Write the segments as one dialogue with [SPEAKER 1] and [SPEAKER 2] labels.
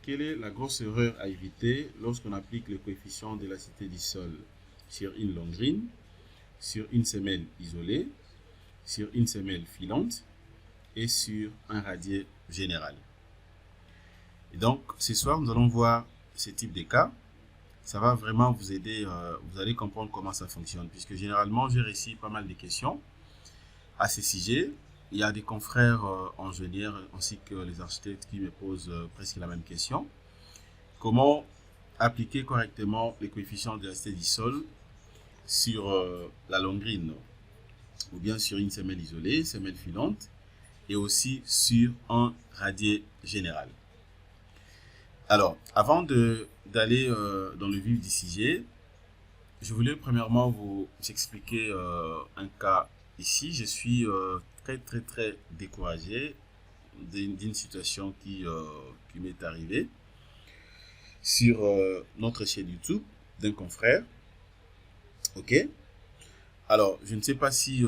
[SPEAKER 1] quelle est la grosse erreur à éviter lorsqu'on applique le coefficient d'élasticité du sol sur une longrine, sur une semelle isolée, sur une semelle filante et sur un radier général? Et donc, ce soir, nous allons voir ce type de cas. Ça va vraiment vous aider, vous allez comprendre comment ça fonctionne, puisque généralement, j'ai reçu pas mal de questions à ce sujet. Il y a des confrères ingénieurs ainsi que les architectes qui me posent presque la même question. Comment appliquer correctement les coefficients d'élasticité du sol sur la longrine, ou bien sur une semelle isolée, semelle filante, et aussi sur un radier général. Alors, avant d'aller dans le vif du sujet, je voulais premièrement vous expliquer un cas ici. Je suis très découragé d'une situation qui m'est arrivée sur notre chaîne YouTube d'un confrère. Ok. Alors, je ne sais pas si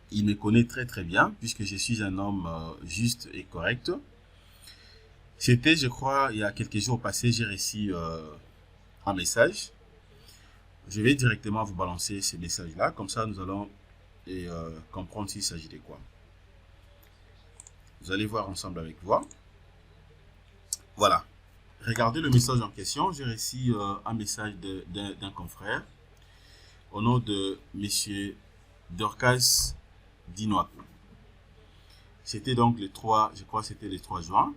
[SPEAKER 1] il me connaît très bien, puisque je suis un homme juste et correct. C'était, je crois, il y a quelques jours passés, j'ai reçu un message. Je vais directement vous balancer ce message-là, comme ça nous allons comprendre s'il s'agit de quoi. Vous allez voir ensemble avec moi. Voilà. Regardez le message en question. J'ai reçu un message d'un confrère au nom de M. Dorcas Dinoakou. C'était donc le 3, je crois que c'était le 3 juin.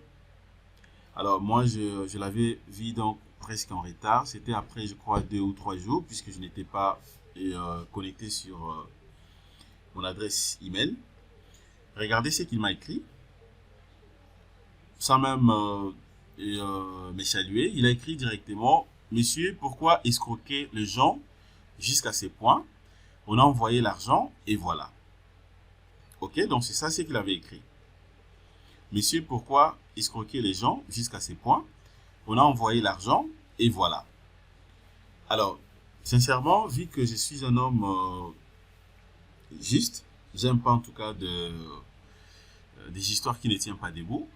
[SPEAKER 1] Alors moi, je l'avais vu donc presque en retard. C'était après, je crois, 2 ou 3 jours, puisque je n'étais pas connecté sur mon adresse email. Regardez ce qu'il m'a écrit. Sans même me saluer, il a écrit directement: Monsieur, pourquoi escroquer les gens jusqu'à ce point? On a envoyé l'argent et voilà. Ok, donc c'est ça ce qu'il avait écrit. Monsieur, pourquoi escroquer les gens jusqu'à ce point? On a envoyé l'argent et voilà. Alors, sincèrement, vu que je suis un homme juste, j'aime pas en tout cas des histoires qui ne tiennent pas debout.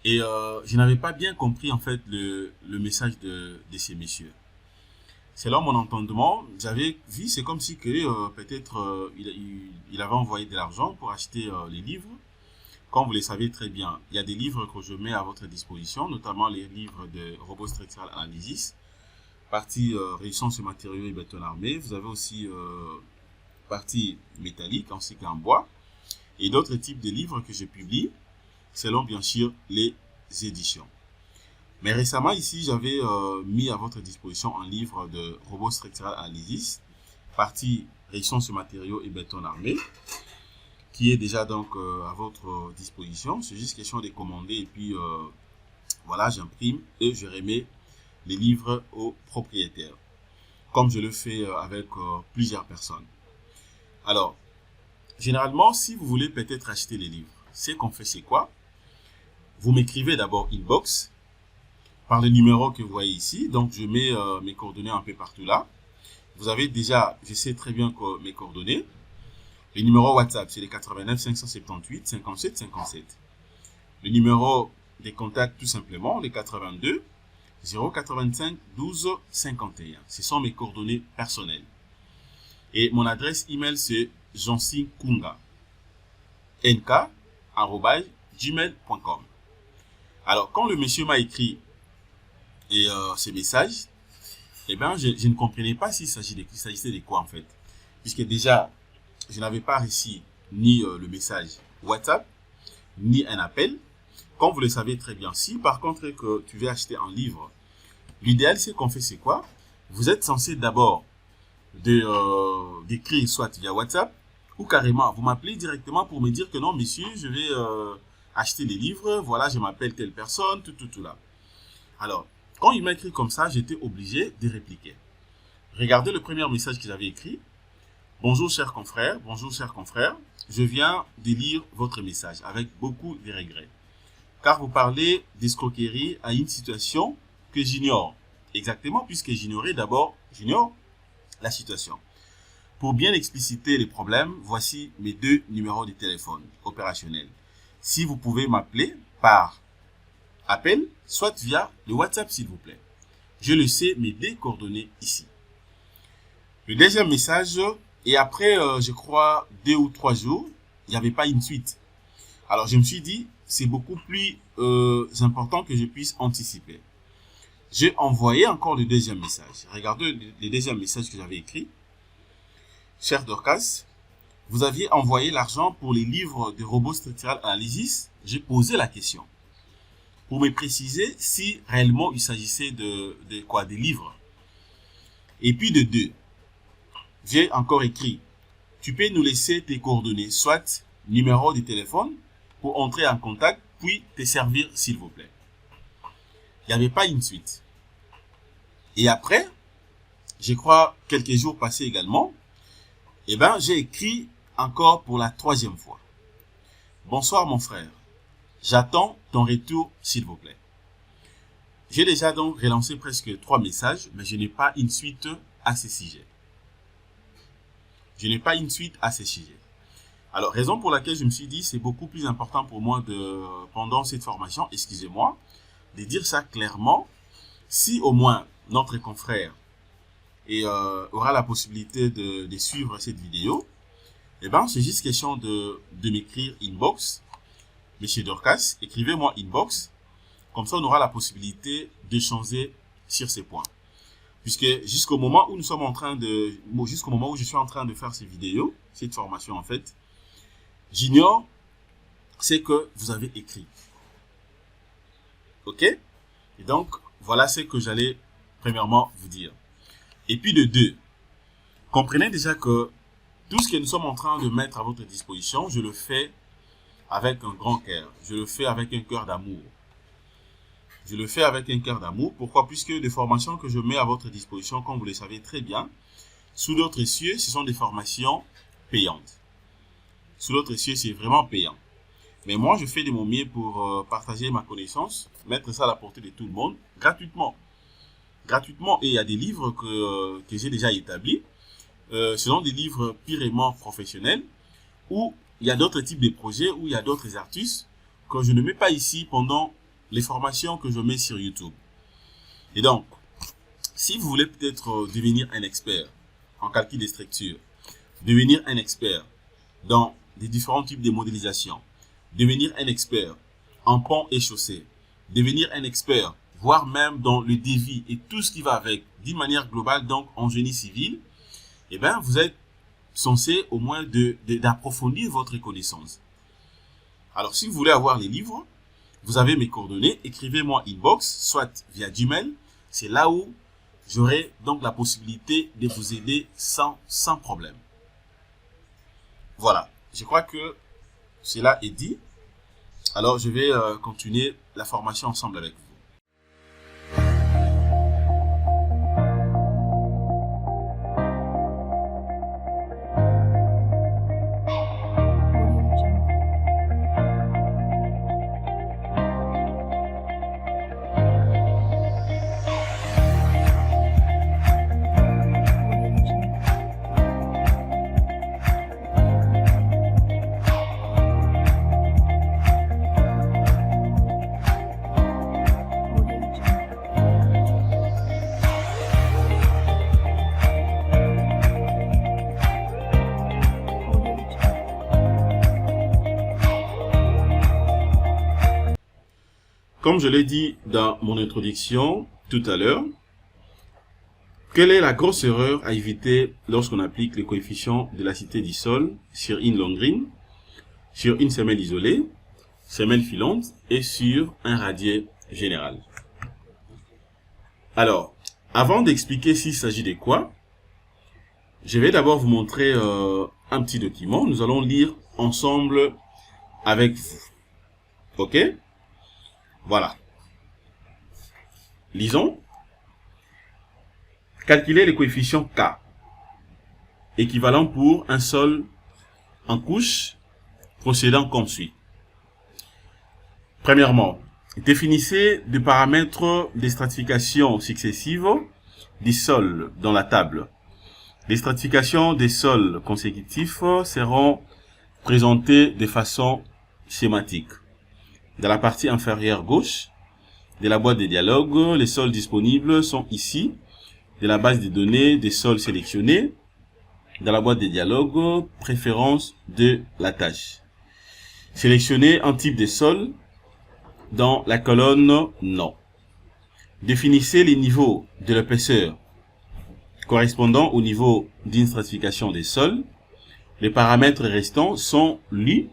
[SPEAKER 1] Et je n'avais pas bien compris en fait le message de ces messieurs. Selon mon entendement, j'avais vu, c'est comme si que peut-être il avait envoyé de l'argent pour acheter les livres. Comme vous le savez très bien, il y a des livres que je mets à votre disposition, notamment les livres de Robot Structural Analysis, partie réduction sur matériaux et béton armé. Vous avez aussi partie métallique ainsi qu'en bois, et d'autres types de livres que je publie, selon bien sûr les éditions. Mais récemment ici, j'avais mis à votre disposition un livre de Robot Structural Analysis, partie réduction sur matériaux et béton armé, qui est déjà donc à votre disposition. C'est juste question de commander et puis voilà, j'imprime et je remets les livres aux propriétaires, comme je le fais avec plusieurs personnes. Alors, généralement, si vous voulez peut-être acheter les livres, ce qu'on fait, c'est quoi? Vous m'écrivez d'abord inbox par le numéro que vous voyez ici. Donc, je mets mes coordonnées un peu partout là. Vous avez déjà, je sais très bien que mes coordonnées. Le numéro WhatsApp, c'est les 89 578 57 57. Le numéro des contacts, tout simplement, les 82 085 12 51. Ce sont mes coordonnées personnelles. Et mon adresse email, c'est jansinkunga, nk@gmail.com. Alors, quand le monsieur m'a écrit ce message, eh ben, je ne comprenais pas s'il s'agissait de quoi en fait. Puisque déjà, je n'avais pas reçu ni le message WhatsApp, ni un appel. Comme vous le savez très bien, si par contre que tu veux acheter un livre, l'idéal c'est qu'on fait c'est quoi? Vous êtes censé d'abord d'écrire soit via WhatsApp, ou carrément vous m'appelez directement pour me dire que non monsieur, je vais acheter des livres, voilà, je m'appelle telle personne, tout là. Alors, quand il m'a écrit comme ça, j'étais obligé de répliquer. Regardez le premier message que j'avais écrit. Bonjour chers confrères, je viens de lire votre message avec beaucoup de regrets, car vous parlez d'escroquerie à une situation que j'ignore. Exactement, puisque j'ignore la situation. Pour bien expliciter les problèmes, voici mes 2 numéros de téléphone opérationnels. Si vous pouvez m'appeler par appel, soit via le WhatsApp, s'il vous plaît. Je le sais, mes deux coordonnées ici. Le deuxième message, et après, je crois, 2 ou 3 jours, il n'y avait pas une suite. Alors, je me suis dit, c'est beaucoup plus important que je puisse anticiper. J'ai envoyé encore le deuxième message. Regardez le deuxième message que j'avais écrit. Cher Dorcas, vous aviez envoyé l'argent pour les livres de Robot Structural Analysis. J'ai posé la question pour me préciser si réellement il s'agissait de quoi, des livres. Et puis de 2, j'ai encore écrit, tu peux nous laisser tes coordonnées, soit numéro de téléphone pour entrer en contact, puis te servir s'il vous plaît. Il n'y avait pas une suite. Et après, je crois quelques jours passés également, eh ben, j'ai écrit encore pour la 3e fois. Bonsoir mon frère, j'attends ton retour s'il vous plaît. J'ai déjà donc relancé presque 3 messages, mais je n'ai pas une suite à ce sujet. Je n'ai pas une suite à ce sujet. Alors, raison pour laquelle je me suis dit, c'est beaucoup plus important pour moi pendant cette formation, excusez-moi, de dire ça clairement. Si au moins notre confrère aura la possibilité de suivre cette vidéo, eh ben, c'est juste question de m'écrire inbox. Monsieur Dorcas, écrivez-moi inbox. Comme ça, on aura la possibilité d'échanger sur ces points. Puisque jusqu'au moment où jusqu'au moment où je suis en train de faire ces vidéos, cette formation en fait, j'ignore ce que vous avez écrit. Ok? Et donc, voilà ce que j'allais premièrement vous dire. Et puis de 2, comprenez déjà que tout ce que nous sommes en train de mettre à votre disposition, je le fais avec un grand cœur. Je le fais avec un cœur d'amour. Je le fais avec un cœur d'amour. Pourquoi? Puisque les formations que je mets à votre disposition, comme vous le savez très bien, sous d'autres cieux, ce sont des formations payantes. Sous d'autres cieux, c'est vraiment payant. Mais moi, je fais de mon mieux pour partager ma connaissance, mettre ça à la portée de tout le monde, gratuitement. Gratuitement. Et il y a des livres que j'ai déjà établis. Ce sont des livres purement professionnels, où il y a d'autres types de projets, où il y a d'autres artistes que je ne mets pas ici pendant les formations que je mets sur YouTube. Et donc, si vous voulez peut-être devenir un expert en calcul des structures, devenir un expert dans les différents types de modélisation, devenir un expert en pont et chaussée, devenir un expert, voire même dans le devis et tout ce qui va avec, d'une manière globale, donc en génie civil, eh bien, vous êtes censé au moins d'approfondir votre connaissance. Alors, si vous voulez avoir les livres, vous avez mes coordonnées, écrivez-moi inbox, soit via Gmail, c'est là où j'aurai donc la possibilité de vous aider sans problème. Voilà, je crois que cela est dit. Alors, je vais continuer la formation ensemble avec vous. Comme je l'ai dit dans mon introduction tout à l'heure, quelle est la grosse erreur à éviter lorsqu'on applique les coefficients de l'acité du sol sur une longrine, sur une semelle isolée, semelle filante et sur un radier général? Alors, avant d'expliquer s'il s'agit de quoi, je vais d'abord vous montrer un petit document. Nous allons lire ensemble avec vous. Ok? Voilà. Lisons. Calculer les coefficients K, équivalent pour un sol en couche, procédant comme suit. Premièrement, définissez des paramètres de stratification successives du sol dans la table. Les stratifications des sols consécutifs seront présentées de façon schématique. Dans la partie inférieure gauche, de la boîte de dialogue. Les sols disponibles sont ici, de la base de données des sols sélectionnés. Dans la boîte de dialogue, préférence de la tâche. Sélectionnez un type de sol dans la colonne non. Définissez les niveaux de l'épaisseur correspondant au niveau d'une stratification des sols. Les paramètres restants sont lus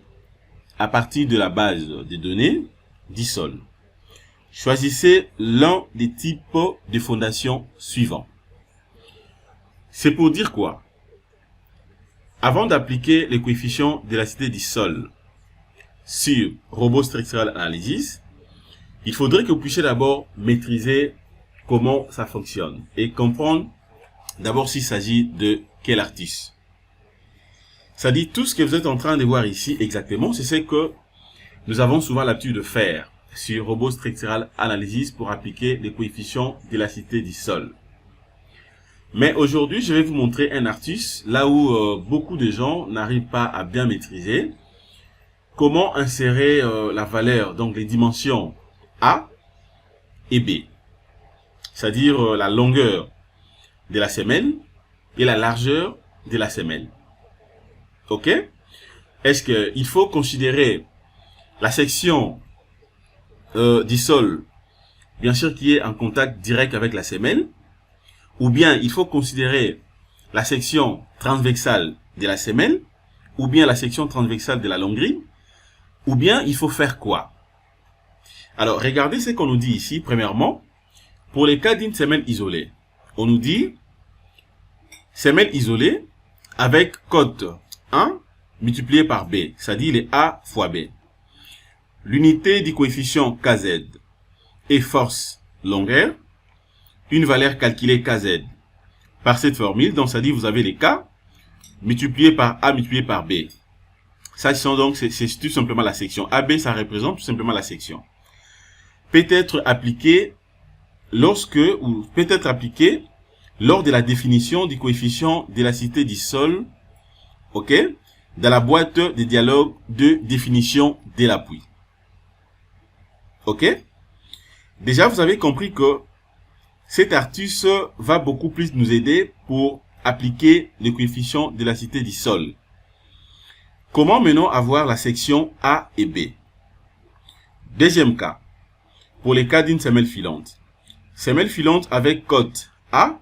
[SPEAKER 1] à partir de la base de données du sol. Choisissez l'un des types de fondations suivants. C'est pour dire quoi? Avant d'appliquer les coefficients d'élasticité du sol sur Robot Structural Analysis, il faudrait que vous puissiez d'abord maîtriser comment ça fonctionne et comprendre d'abord s'il s'agit de quel artiste. Ça dit tout ce que vous êtes en train de voir ici exactement, c'est ce que nous avons souvent l'habitude de faire sur Robot Structural Analysis pour appliquer les coefficients d'élasticité du sol. Mais aujourd'hui, je vais vous montrer un artiste là où beaucoup de gens n'arrivent pas à bien maîtriser. Comment insérer la valeur, donc les dimensions A et B. C'est-à-dire la longueur de la semelle et la largeur de la semelle. Ok? Est-ce qu'il faut considérer la section du sol, bien sûr, qui est en contact direct avec la semelle, ou bien il faut considérer la section transversale de la semelle, ou bien la section transversale de la longuerie, ou bien il faut faire quoi? Alors, regardez ce qu'on nous dit ici. Premièrement, pour les cas d'une semelle isolée, on nous dit semelle isolée avec cote 1 multiplié par B, c'est-à-dire les A fois B. L'unité du coefficient Kz est force longueur, une valeur calculée Kz par cette formule, donc ça dit vous avez les K multiplié par A multiplié par B. Ça donc c'est tout simplement la section. AB, ça représente tout simplement la section. Peut être appliqué lorsque, ou peut être appliqué lors de la définition du coefficient d'élasticité du sol, ok, dans la boîte de dialogue de définition de l'appui. Ok? Déjà, vous avez compris que cet astuce va beaucoup plus nous aider pour appliquer le coefficient d'élasticité du sol. Comment maintenant avoir la section A et B? Deuxième cas, pour les cas d'une semelle filante. Semelle filante avec cote A,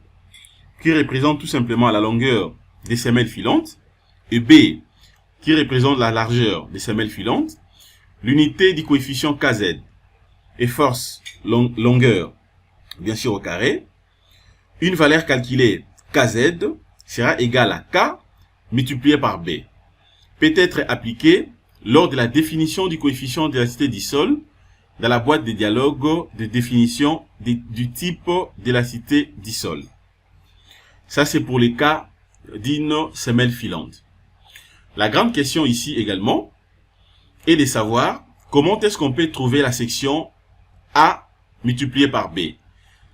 [SPEAKER 1] qui représente tout simplement la longueur des semelles filantes, et B, qui représente la largeur des semelles filantes. L'unité du coefficient Kz est force longueur, bien sûr au carré. Une valeur calculée Kz sera égale à K multiplié par B. Peut être appliqué lors de la définition du coefficient d'élasticité du sol dans la boîte de dialogue de définition du type d'élasticité du sol. Ça, c'est pour les cas d'une semelle filante. La grande question ici également est de savoir comment est-ce qu'on peut trouver la section A multipliée par B.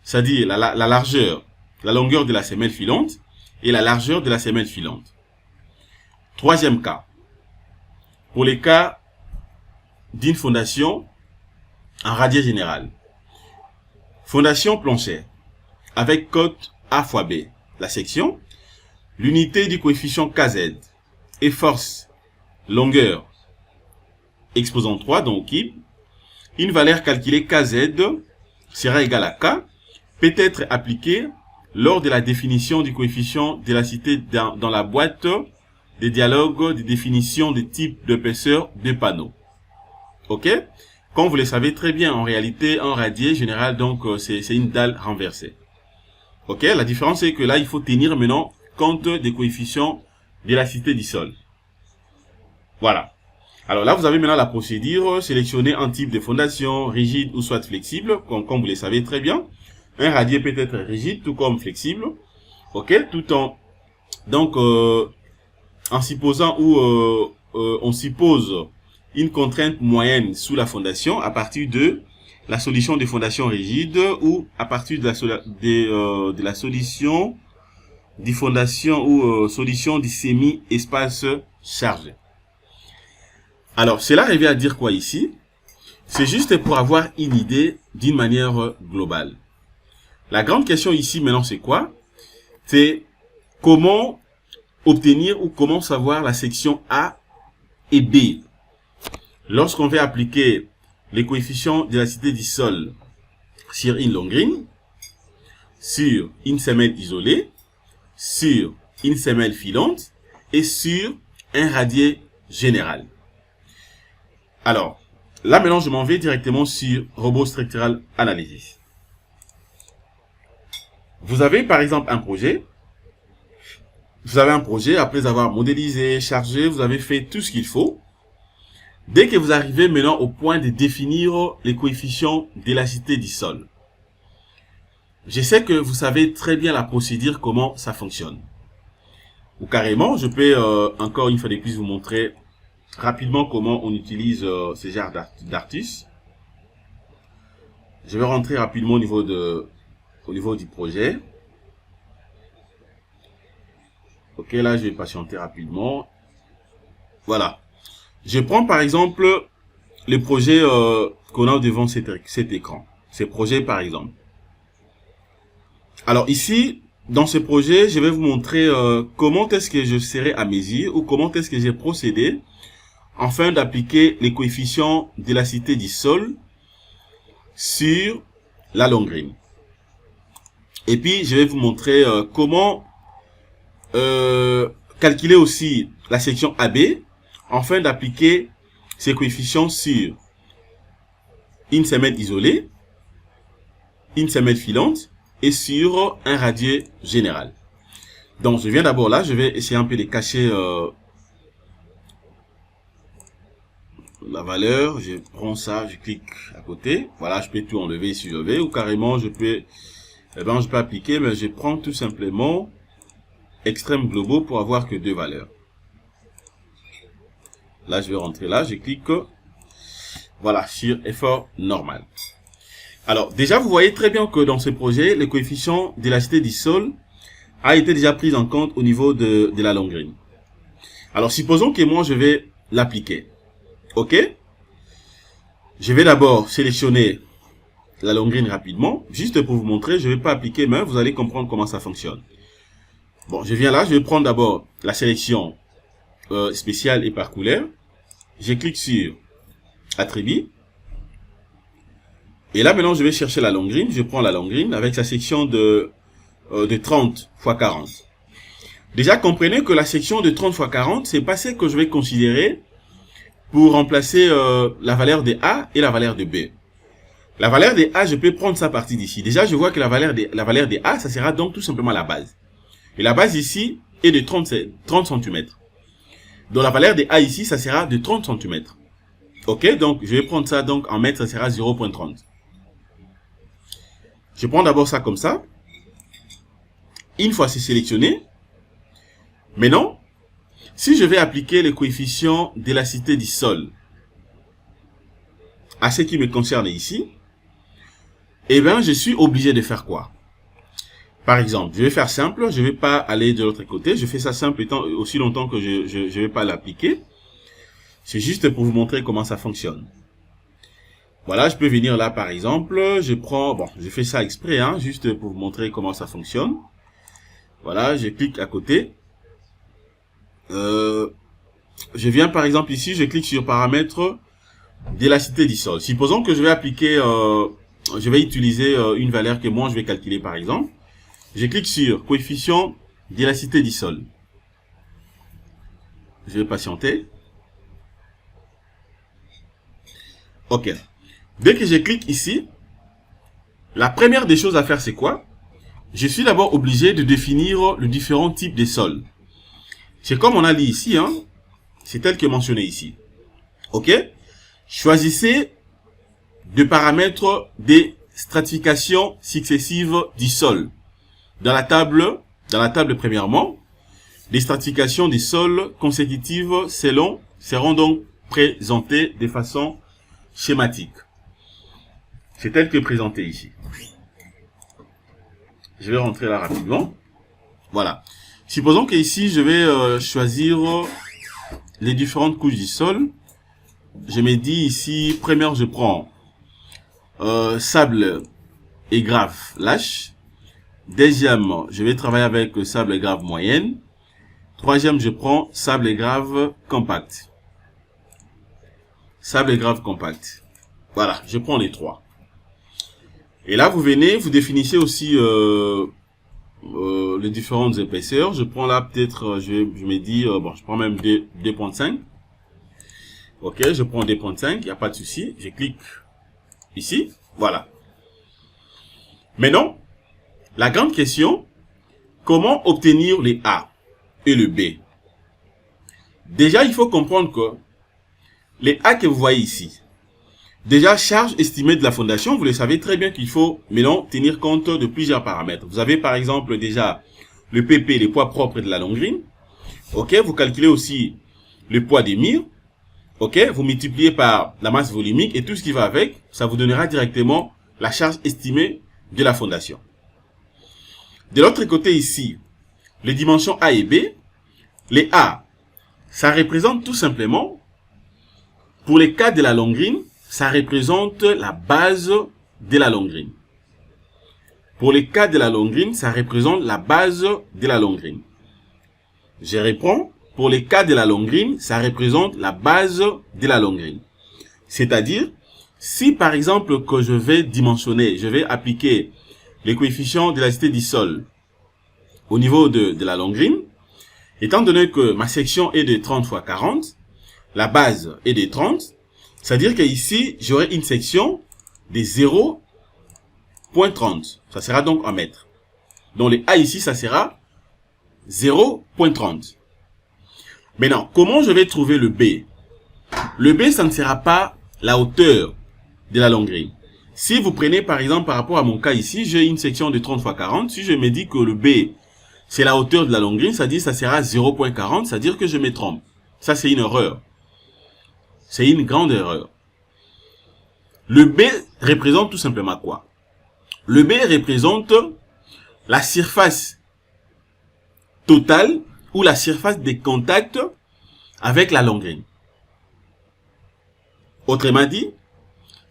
[SPEAKER 1] C'est-à-dire la largeur, la longueur de la semelle filante et la largeur de la semelle filante. Troisième cas. Pour les cas d'une fondation en radier général. Fondation plancher avec cote A fois B. La section, l'unité du coefficient Kz et force longueur exposant 3, donc une valeur calculée Kz sera égale à K, peut être appliquée lors de la définition du coefficient d'élasticité dans la boîte des dialogues de définition de type d'épaisseur de panneaux. Ok? Comme vous le savez très bien, en réalité, un radier général, donc, c'est une dalle renversée. Ok? La différence, c'est que là, il faut tenir maintenant compte des coefficients d'élasticité du sol. Voilà. Alors là, vous avez maintenant la procédure, sélectionner un type de fondation, rigide ou soit flexible, comme vous le savez très bien. Un radier peut être rigide, tout comme flexible. Ok? Tout en, donc, en supposant ou on suppose une contrainte moyenne sous la fondation à partir de la solution de fondation rigide ou à partir de la solution de fondation ou solution du semi-espace chargé. Alors, cela revient à dire quoi ici? C'est juste pour avoir une idée d'une manière globale. La grande question ici maintenant c'est quoi? C'est comment obtenir ou comment savoir la section A et B. Lorsqu'on veut appliquer les coefficients d'élasticité du sol sur une longrine, sur une semelle isolée, sur une semelle filante et sur un radier général. Alors, là maintenant je m'en vais directement sur Robot Structural Analysis. Vous avez par exemple un projet. Vous avez un projet, après avoir modélisé, chargé, vous avez fait tout ce qu'il faut. Dès que vous arrivez maintenant au point de définir les coefficients d'élasticité du sol, je sais que vous savez très bien la procédure, comment ça fonctionne. Ou carrément, je peux encore une fois de plus vous montrer rapidement comment on utilise ce genre d'artus. Je vais rentrer rapidement au niveau du projet. Ok, là je vais patienter rapidement. Voilà. Je prends par exemple le projet qu'on a devant cet écran. Ce projet par exemple. Alors ici, dans ce projet, je vais vous montrer comment est-ce que je serai à mesure ou comment est-ce que j'ai procédé afin d'appliquer les coefficients d'élasticité du sol sur la longrine. Et puis, je vais vous montrer comment calculer aussi la section AB afin d'appliquer ces coefficients sur une semelle isolée, une semelle filante et sur un radier général. Donc, je viens d'abord là, je vais essayer un peu de cacher la valeur. Je prends ça, je clique à côté. Voilà, je peux tout enlever si je veux, ou carrément je peux, je peux appliquer, mais je prends tout simplement extrême globaux pour avoir que deux valeurs. Là, je vais rentrer là, je clique, voilà, sur effort normal. Alors, déjà, vous voyez très bien que dans ce projet, le coefficient d'élasticité du sol a été déjà pris en compte au niveau de la longrine. Alors, supposons que moi, je vais l'appliquer. OK? Je vais d'abord sélectionner la longrine rapidement, juste pour vous montrer. Je ne vais pas appliquer, mais vous allez comprendre comment ça fonctionne. Bon, je viens là, je vais prendre d'abord la sélection spéciale et par couleur. Je clique sur attribut. Et là, maintenant, je vais chercher la longrine. Je prends la longrine avec sa section de 30 x 40. Déjà, comprenez que la section de 30 x 40, c'est pas celle que je vais considérer pour remplacer la valeur de A et la valeur de B. La valeur de A, je peux prendre sa partie d'ici. Déjà, je vois que la valeur de A, ça sera donc tout simplement la base. Et la base ici est de 30 cm. Donc la valeur de A ici, ça sera de 30 cm. Ok, donc je vais prendre ça donc en mètres, ça sera 0,30. Je prends d'abord ça comme ça. Une fois c'est sélectionné, maintenant, si je vais appliquer les coefficients d'élasticité du sol à ce qui me concerne ici, eh bien, je suis obligé de faire quoi? Par exemple, je vais faire simple, je ne vais pas aller de l'autre côté, je fais ça simple aussi longtemps que je ne vais pas l'appliquer. C'est juste pour vous montrer comment ça fonctionne. Voilà, je peux venir là par exemple, je prends, bon, je fais ça exprès, hein, juste pour vous montrer comment ça fonctionne. Voilà, je clique à côté. Je viens par exemple ici, je clique sur paramètres d'élasticité du sol. Supposons que je vais appliquer, je vais utiliser une valeur que moi je vais calculer par exemple. Je clique sur coefficient d'élasticité du sol. Je vais patienter. Ok. Dès que je clique ici, la première des choses à faire c'est quoi? Je suis d'abord obligé de définir le différents types de sols. C'est comme on a dit ici, hein. C'est tel que mentionné ici. Ok? Choisissez de paramètres des stratifications successives du sol. Dans la table premièrement, les stratifications des sols consécutives seront donc présentées de façon schématique. C'est tel que présenté ici. Je vais rentrer là rapidement. Voilà. Supposons que ici je vais choisir les différentes couches du sol. je me dis ici, première, je prends sable et grave lâche. Deuxième, je vais travailler avec sable et grave moyenne. Troisième, je prends sable et grave compact. Sable et grave compact. Voilà, je prends les trois. Et là, vous venez, vous définissez aussi les différentes épaisseurs. Je prends là peut-être, je me dis, bon, je prends même 2.5. Ok, je prends 2.5, il n'y a pas de souci. Je clique ici, voilà. Maintenant, la grande question, comment obtenir les A et le B? Déjà, il faut comprendre que les A que vous voyez ici, déjà, charge estimée de la fondation, vous le savez très bien qu'il faut maintenant tenir compte de plusieurs paramètres. Vous avez par exemple déjà le PP, les poids propres de la longrine. Ok, vous calculez aussi le poids des murs. Ok, vous multipliez par la masse volumique et tout ce qui va avec, ça vous donnera directement la charge estimée de la fondation. De l'autre côté ici, les dimensions A et B, les A, ça représente tout simplement, pour les cas de la longrine, ça représente la base de la longrine. Pour les cas de la longrine, ça représente la base de la longrine. Je reprends. Pour les cas de la longrine, ça représente la base de la longrine. C'est-à-dire, si par exemple que je vais dimensionner, je vais appliquer les coefficients d'élasticité du sol au niveau de la longrine, étant donné que ma section est de 30 x 40, la base est de 30, c'est-à-dire qu'ici, j'aurai une section de 0.30. Ça sera donc 1 mètre. Donc les A ici, ça sera 0.30. Maintenant, comment je vais trouver le B? Le B, ça ne sera pas la hauteur de la longrine. Si vous prenez par exemple par rapport à mon cas ici, j'ai une section de 30 x 40. Si je me dis que le B, c'est la hauteur de la longrine, ça dit ça sera 0.40, c'est-à-dire que je me trompe. Ça, c'est une erreur. C'est une grande erreur. Le B représente tout simplement quoi? Le B représente la surface totale ou la surface de contact avec la longrine. Autrement dit,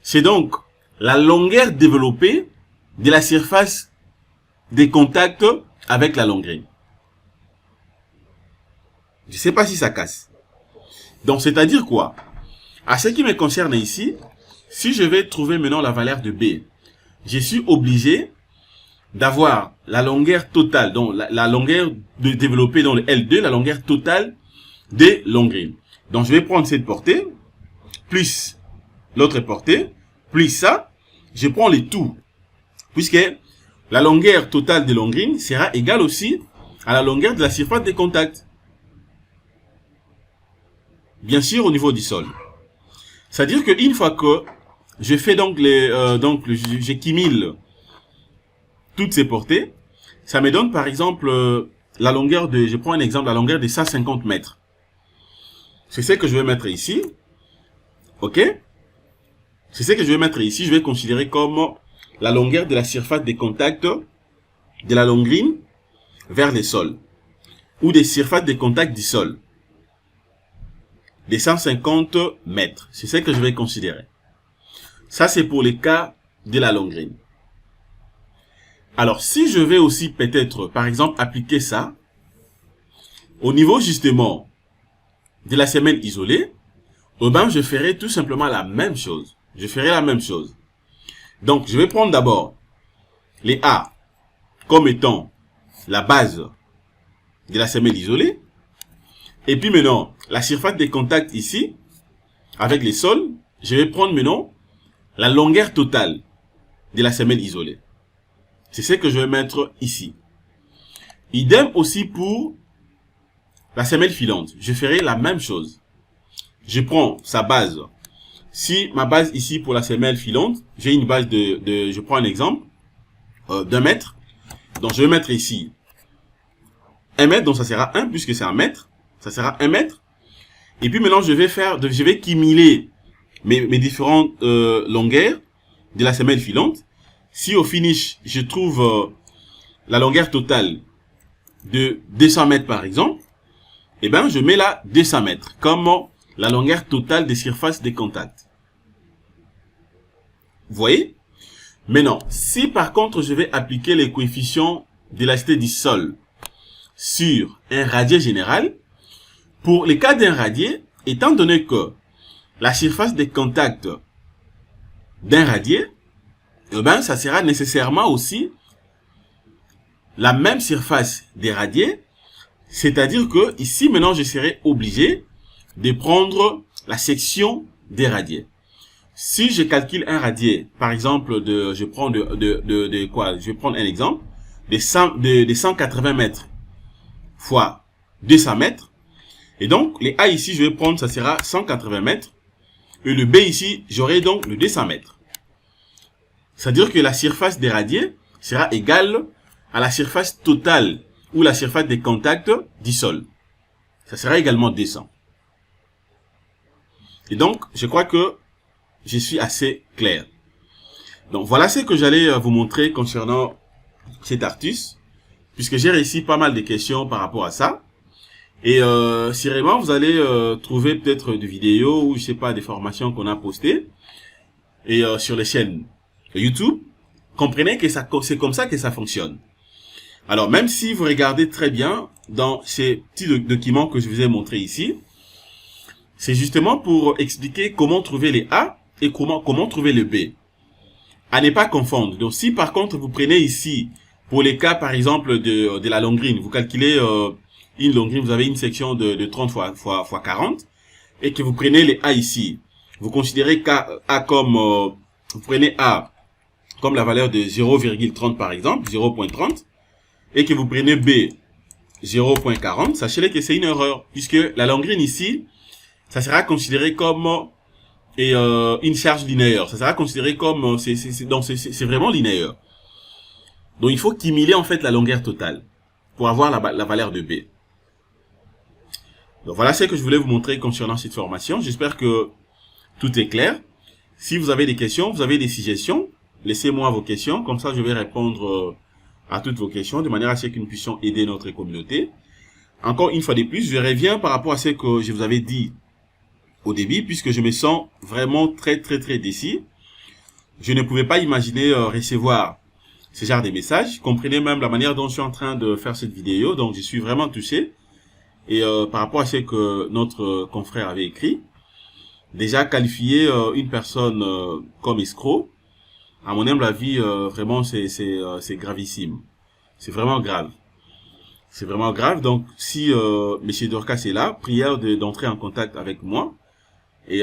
[SPEAKER 1] c'est donc la longueur développée de la surface de contact avec la longrine. Je ne sais pas si ça casse. Donc, c'est-à-dire quoi? À ce qui me concerne ici, si je vais trouver maintenant la valeur de B, je suis obligé d'avoir la longueur totale, donc la longueur de développer dans le L2, la longueur totale des longrines. Donc je vais prendre cette portée, plus l'autre portée, plus ça, je prends les tout. Puisque la longueur totale des longrines sera égale aussi à la longueur de la surface de contact. Bien sûr au niveau du sol. C'est-à-dire qu'une fois que je fais donc je cumule toutes ces portées, ça me donne par exemple la longueur de, je prends un exemple, la longueur de 150 mètres. C'est ce que je vais mettre ici. Ok? C'est ce que je vais mettre ici. Je vais considérer comme la longueur de la surface de contact de la longrine vers le sol. Ou des surfaces de contact du sol. Des 150 mètres. C'est ce que je vais considérer. Ça, c'est pour les cas de la longrine. Alors, si je vais aussi peut-être, par exemple, appliquer ça au niveau justement de la semelle isolée, eh ben, je ferai tout simplement la même chose. Je ferai la même chose. Donc, je vais prendre d'abord les A comme étant la base de la semelle isolée. Et puis maintenant, la surface de contact ici, avec les sols, je vais prendre maintenant la longueur totale de la semelle isolée. C'est ce que je vais mettre ici. Idem aussi pour la semelle filante. Je ferai la même chose. Je prends sa base. Si ma base ici pour la semelle filante, j'ai une base je prends un exemple, d'1 mètre. Donc je vais mettre ici 1 mètre, donc ça sera 1 puisque c'est 1 mètre. Ça sera 1 mètre. Et puis maintenant je vais cumuler mes différentes longueurs de la semelle filante. Si au finish, je trouve la longueur totale de 200 mètres par exemple, eh ben, je mets là 200 mètres comme la longueur totale des surfaces de contact. Vous voyez? Maintenant, si par contre je vais appliquer les coefficients d'élasticité du sol sur un radier général, pour les cas d'un radier, étant donné que la surface de contact d'un radier, eh ben, ça sera nécessairement aussi la même surface des radiers, c'est-à-dire que ici maintenant je serai obligé de prendre la section des radiers. Si je calcule un radier, par exemple, je vais prendre un exemple, de 180 mètres fois 200 mètres. Et donc, les A ici, je vais prendre, ça sera 180 mètres. Et le B ici, j'aurai donc le 200 mètres. C'est-à-dire que la surface des radiers sera égale à la surface totale ou la surface des contacts du sol. Ça sera également 200. Et donc, je crois que je suis assez clair. Donc, voilà ce que j'allais vous montrer concernant cet Artus, puisque j'ai réussi pas mal de questions par rapport à ça. Et si vraiment vous allez trouver peut-être des vidéos ou je sais pas des formations qu'on a postées et sur les chaînes YouTube, comprenez que c'est comme ça que ça fonctionne. Alors même si vous regardez très bien dans ces petits documents que je vous ai montrés ici, c'est justement pour expliquer comment trouver les A et comment trouver le B. À ne pas confondre. Donc si par contre vous prenez ici, pour les cas par exemple de la longrine, vous calculez une longrine, vous avez une section de 30 fois 40, et que vous prenez les A ici, vous considérez A comme, vous prenez A comme la valeur de 0,30 par exemple, 0,30, et que vous prenez B 0,40, sachez que c'est une erreur, puisque la longrine ici, ça sera considéré comme une charge linéaire. Ça sera considéré comme c'est vraiment linéaire. Donc il faut cumuler en fait la longueur totale pour avoir la valeur de B. Donc voilà ce que je voulais vous montrer concernant cette formation. J'espère que tout est clair. Si vous avez des questions, vous avez des suggestions, laissez-moi vos questions. Comme ça, je vais répondre à toutes vos questions de manière à ce que nous puissions aider notre communauté. Encore une fois de plus, je reviens par rapport à ce que je vous avais dit au début, puisque je me sens vraiment très déçu. Je ne pouvais pas imaginer recevoir ce genre de messages. Comprenez même la manière dont je suis en train de faire cette vidéo. Donc, je suis vraiment touché. Et par rapport à ce que notre confrère avait écrit, déjà qualifier une personne comme escroc, à mon humble avis, vraiment c'est gravissime. C'est vraiment grave. C'est vraiment grave. Donc, si Monsieur Dorcas est là, prière d'entrer en contact avec moi et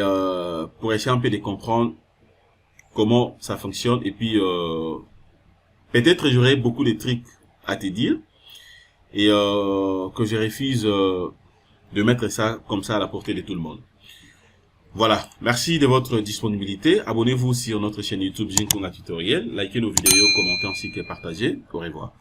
[SPEAKER 1] pour essayer un peu de comprendre comment ça fonctionne. Et puis, peut-être j'aurai beaucoup de trucs à te dire et que je refuse de mettre ça comme ça à la portée de tout le monde. Voilà, merci de votre disponibilité. Abonnez-vous sur notre chaîne YouTube Jinkonga Tutoriel, likez nos vidéos, commentez ainsi que partagez. Au revoir.